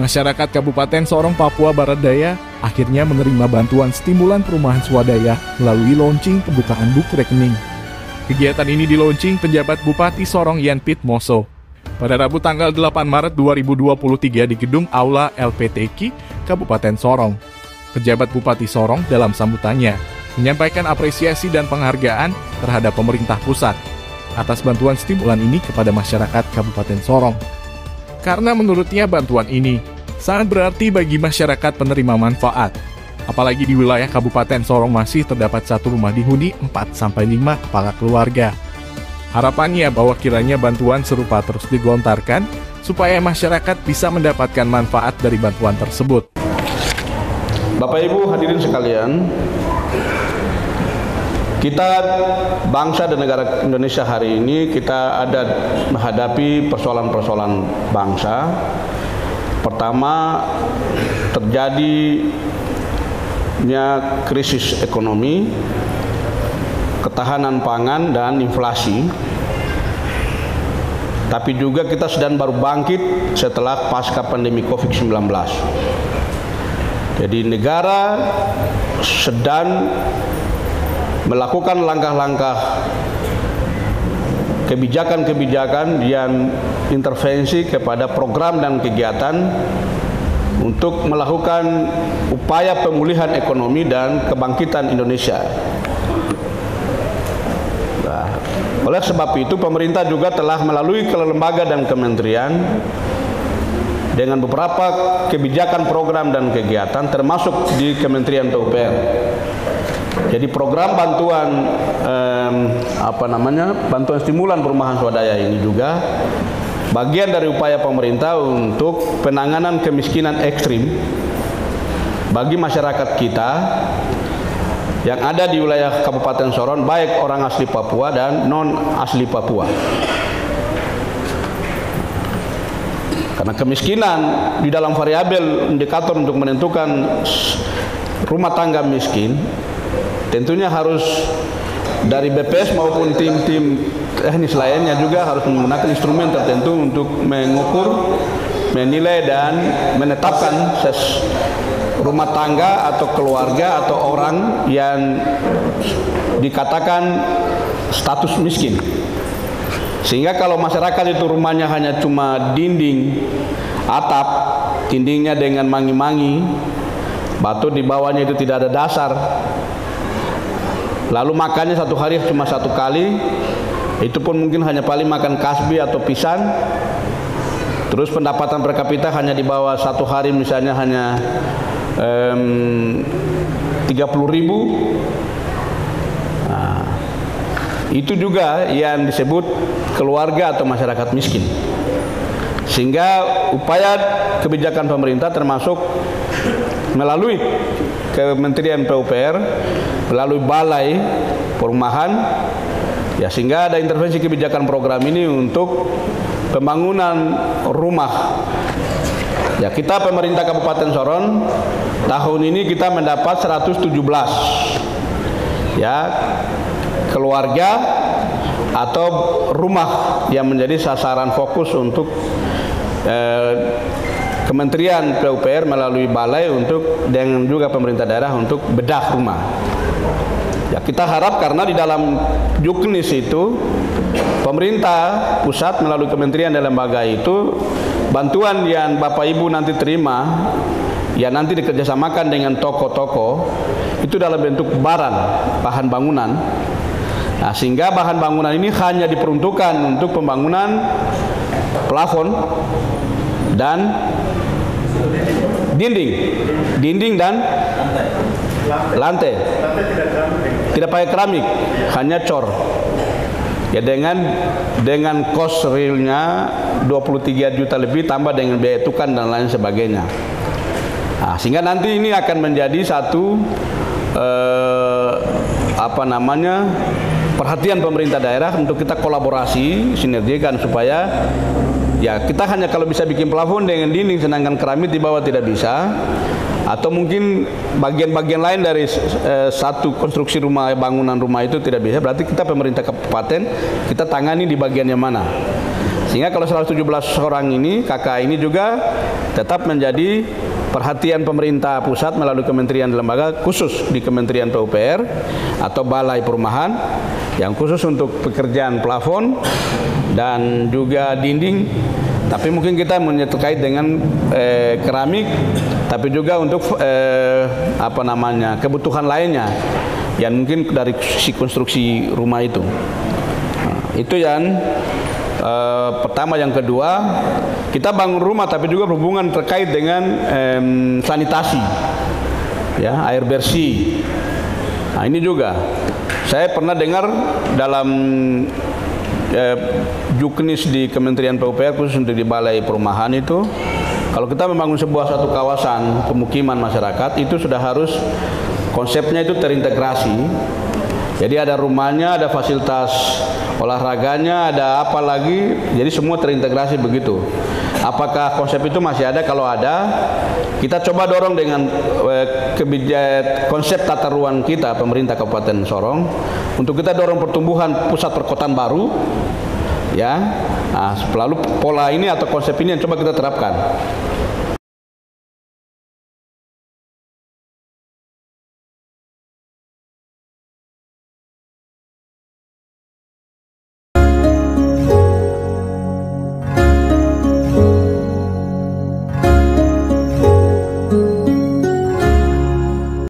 Masyarakat Kabupaten Sorong, Papua Barat Daya akhirnya menerima bantuan stimulan perumahan swadaya melalui launching pembukaan buku rekening. Kegiatan ini dilaunching penjabat Bupati Sorong Yanpit Moso pada Rabu tanggal 8 Maret 2023 di Gedung Aula LPTQ Kabupaten Sorong. Pejabat Bupati Sorong dalam sambutannya menyampaikan apresiasi dan penghargaan terhadap pemerintah pusat atas bantuan stimulan ini kepada masyarakat Kabupaten Sorong. Karena menurutnya bantuan ini sangat berarti bagi masyarakat penerima manfaat. Apalagi di wilayah Kabupaten Sorong masih terdapat satu rumah dihuni 4-5 kepala keluarga. Harapannya bahwa kiranya bantuan serupa terus digelontarkan supaya masyarakat bisa mendapatkan manfaat dari bantuan tersebut. Bapak Ibu hadirin sekalian, kita bangsa dan negara Indonesia hari ini kita ada menghadapi persoalan-persoalan bangsa. Pertama, terjadinya krisis ekonomi, ketahanan pangan dan inflasi. Tapi juga kita sedang baru bangkit setelah pasca pandemi COVID-19. Jadi negara sedang melakukan langkah-langkah kebijakan-kebijakan yang intervensi kepada program dan kegiatan untuk melakukan upaya pemulihan ekonomi dan kebangkitan Indonesia. Nah, oleh sebab itu pemerintah juga telah melalui lembaga dan kementerian dengan beberapa kebijakan program dan kegiatan termasuk di Kementerian PUPR. Jadi program bantuan bantuan stimulan perumahan swadaya ini juga bagian dari upaya pemerintah untuk penanganan kemiskinan ekstrim bagi masyarakat kita yang ada di wilayah Kabupaten Sorong, baik orang asli Papua dan non asli Papua. Karena kemiskinan di dalam variabel indikator untuk menentukan rumah tangga miskin tentunya harus dari BPS maupun tim-tim teknis lainnya juga harus menggunakan instrumen tertentu untuk mengukur, menilai dan menetapkan rumah tangga atau keluarga atau orang yang dikatakan status miskin. Sehingga kalau masyarakat itu rumahnya hanya cuma dinding, atap, dindingnya dengan mangi-mangi, batu di bawahnya itu tidak ada dasar, lalu makannya satu hari cuma satu kali, itu pun mungkin hanya paling makan kasbi atau pisang. Terus pendapatan per kapita hanya di bawah satu hari misalnya hanya 30.000. Nah, itu juga yang disebut keluarga atau masyarakat miskin. Sehingga upaya kebijakan pemerintah termasuk melalui Kementerian PUPR, melalui Balai Perumahan, ya sehingga ada intervensi kebijakan program ini untuk pembangunan rumah. Ya, kita pemerintah Kabupaten Sorong tahun ini kita mendapat 117 ya keluarga atau rumah yang menjadi sasaran fokus untuk Kementerian PUPR melalui balai untuk dengan juga pemerintah daerah untuk bedah rumah. Ya, kita harap karena di dalam juknis itu pemerintah pusat melalui kementerian dan lembaga itu bantuan yang Bapak Ibu nanti terima ya nanti dikerjasamakan dengan toko-toko itu dalam bentuk bahan bangunan. Nah, sehingga bahan bangunan ini hanya diperuntukkan untuk pembangunan plafon dan dinding dan lantai. Tidak pakai keramik, hanya cor. Ya dengan kos realnya 23 juta lebih tambah dengan biaya tukan dan lain sebagainya. Nah, sehingga nanti ini akan menjadi satu perhatian pemerintah daerah untuk kita kolaborasi, sinergikan supaya ya kita hanya kalau bisa bikin plafon dengan dinding sedangkan keramik di bawah tidak bisa, atau mungkin bagian-bagian lain dari satu konstruksi rumah, bangunan rumah itu tidak bisa, berarti kita pemerintah kabupaten kita tangani di bagian yang mana. Sehingga kalau 117 orang ini, KK ini juga tetap menjadi perhatian pemerintah pusat melalui kementerian dan lembaga, khusus di Kementerian PUPR atau Balai Perumahan yang khusus untuk pekerjaan plafon dan juga dinding. Tapi mungkin kita terkait dengan keramik, tapi juga untuk kebutuhan lainnya yang mungkin dari si konstruksi rumah itu. Nah, itu yang pertama. Yang kedua, kita bangun rumah tapi juga berhubungan terkait dengan sanitasi, ya, air bersih. Nah, ini juga saya pernah dengar dalam Juknis di Kementerian PUPR khusus untuk di Balai Perumahan itu, kalau kita membangun satu kawasan pemukiman masyarakat itu sudah harus konsepnya itu terintegrasi. Jadi ada rumahnya, ada fasilitas olahraganya, ada apa lagi, jadi semua terintegrasi begitu. Apakah konsep itu masih ada? Kalau ada, kita coba dorong dengan konsep tata ruang kita, pemerintah Kabupaten Sorong, untuk kita dorong pertumbuhan pusat perkotaan baru, ya. Nah, lalu pola ini atau konsep ini yang coba kita terapkan.